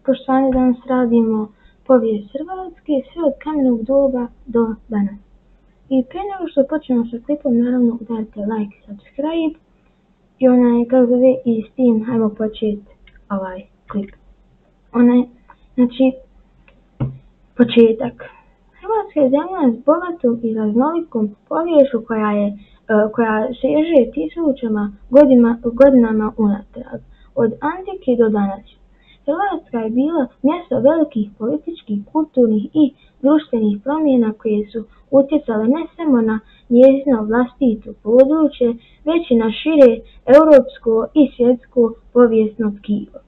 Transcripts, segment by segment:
Poštovani, danas radimo povijest Hrvatske sve od kamenog doba do danas. I prije nego što počnemo sa klipom, naravno udarite like, subscribe i s tim ajmo početi ovaj klip. Početak. Hrvatska je zemlja s bogatom i raznolikom poviješću koja seže tisućama godinama unatrag, od antike do danas. Hrvatska je bila mjesto velikih političkih, kulturnih i društvenih promjena koje su utjecale ne samo na njezino vlastito područje, već i na šire europsko i svjetsko povijesno tkivo.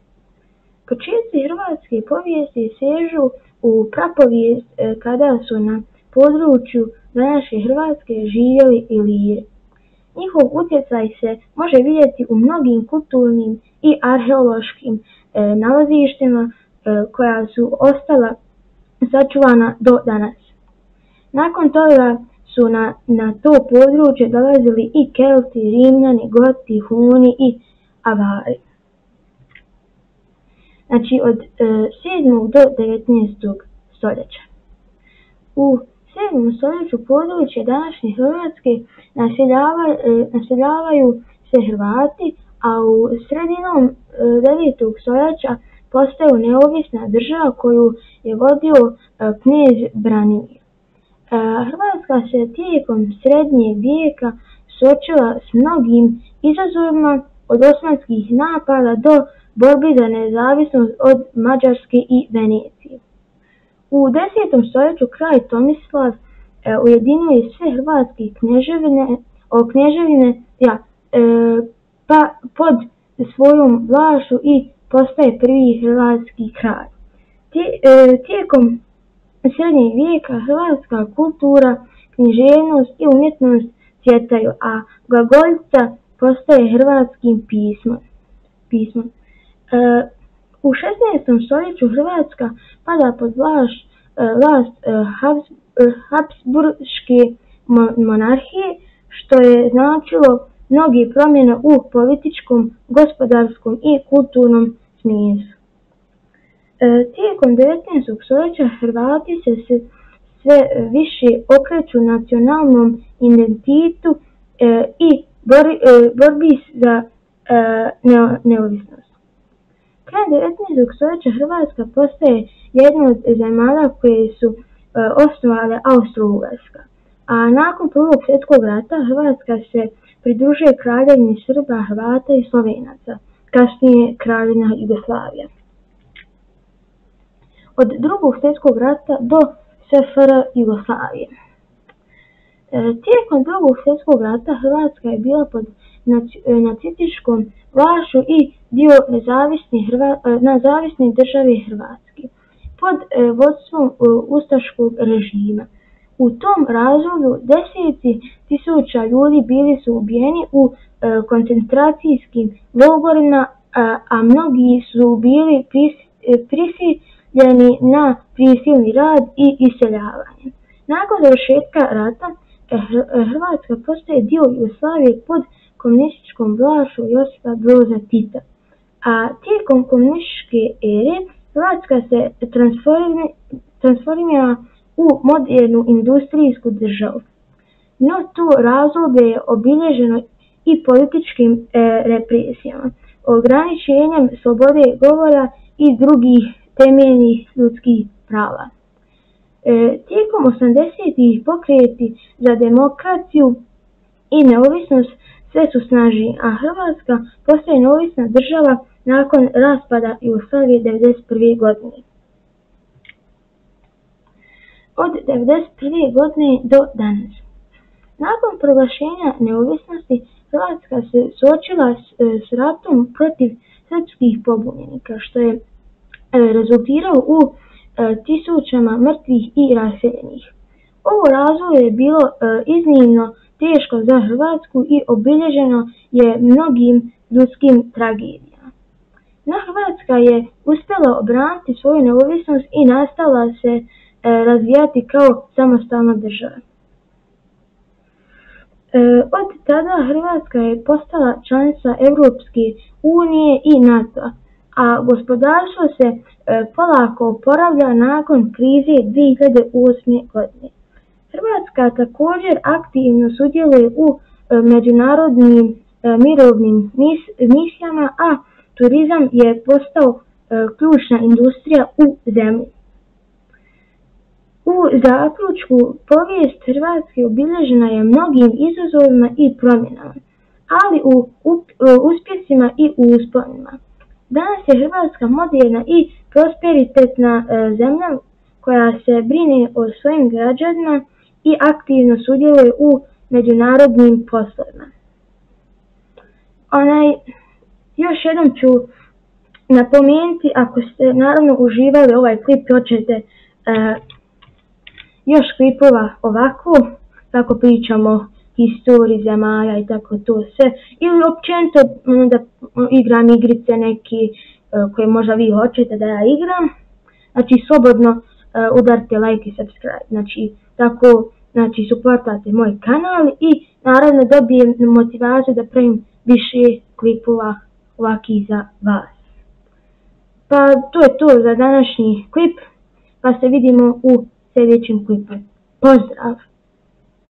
Početci hrvatske povijesti sežu u prapovijest kada su na području današnje Hrvatske živjeli Iliri. Njihov utjecaj se može vidjeti u mnogim kulturnim i arheološkim nalazištima koja su ostala sačuvana do danas. Nakon toga su na to područje dolazili i Kelti, Rimljani, Goti, Huni i Avari. Znači od 7. do 19. stoljeća. U 7. stoljeću područje današnje Hrvatske naseljavaju se Hrvati, a u sredinom 9. stoljeća postaju neovisna država koju je vodio knez Branimir. Hrvatska se tijekom srednjeg vijeka suočila s mnogim izazovima, od osmanskih napada do borbi za nezavisnost od Mađarske i Venecije. U 10. stoljeću kralj Tomislav ujedinjuje sve hrvatske kneževine pod svojom vlašću i postaje prvi hrvatski kralj. Tijekom srednjeg vijeka hrvatska kultura, književnost i umjetnost cvjetaju, a glagoljica postaje hrvatskim pismom. U 16. stoljeću Hrvatska pada pod vlast Habsburške monarhije, što je značilo mnoge promjene u političkom, gospodarskom i kulturnom smislu. Tijekom 19. stoljeća Hrvati se sve više okreću nacionalnom identitetu i borbi za neovisnost. Krajem 19. stoljeća Hrvatska postaje jedna od zemalja koje su osnovale Austro-Ugarska, a nakon Prvog svjetskog rata Hrvatska se pridružuje kraljevini Srba, Hrvata i Slovenaca, kasnije Kraljevina Jugoslavija. Od Drugog svjetskog rata do SFRJ Jugoslavije. Tijekom Drugog svjetskog rata Hrvatska je bila pod nacističkom vlašću i dio nezavisne države Hrvatske pod vodstvom ustaškog režima. U tom razdoblju deseci tisuća ljudi bili su ubijeni u koncentracijskim logorima, a mnogi su bili prisiljeni na prisilni rad i iseljavanje. Nakon završetka rata Hrvatska postaje dio Jugoslavije pod komunističkom vlašću Josipa Broza Tita, a tijekom komunističke ere Hrvatska se transformira u modernu industrijsku državu. No to razdoblje je obilježeno i političkim represijama, ograničenjem slobode govora i drugih temeljnih ljudskih prava. Tijekom 80-ih pokreti za demokraciju i neovisnost sve su snažniji, a Hrvatska postaje neovisna država nakon raspada Jugoslavije 1991. godine. Od 1991. godine do danas. Nakon proglašenja neovisnosti Hrvatska se suočila s ratom protiv srpskih pobunjenika, što je rezultiralo u tisućama mrtvih i raseljenih. Ovo razdoblje je bilo iznimno teško za Hrvatsku i obilježeno je mnogim ljudskim tragedijama. No Hrvatska je uspjela obraniti svoju neovisnost i nastavila se razvijati kao samostalna država. Od tada Hrvatska je postala članica Europske unije i NATO-a, a gospodarstvo se polako oporavlja nakon krize 2008. godine. Hrvatska također aktivno sudjeluje u međunarodnim mirovnim misijama, a turizam je postao ključna industrija u zemlji. U zaključku, povijest Hrvatske obilježena je mnogim izazovima i promjenama, ali u uspjesima i usponima. Danas je Hrvatska moderna i prosperitetna zemlja koja se brine o svojim građanima i aktivno sudjeluje u međunarodnim poslovima. Još jednom ću napomenuti, ako ste naravno uživali ovaj klip i hoćete još klipova ovako, kako pričamo o historiji zemalja i tako to sve, ili općenito da igram igrice neki koje možda vi hoćete da ja igram, znači slobodno udarite like i subscribe, znači tako supportate moj kanal i naravno dobijem motivaciju da pravim više klipova ovakih za vas. Pa to je to za današnji klip, pa se vidimo u sljedećem klipu. Pozdrav!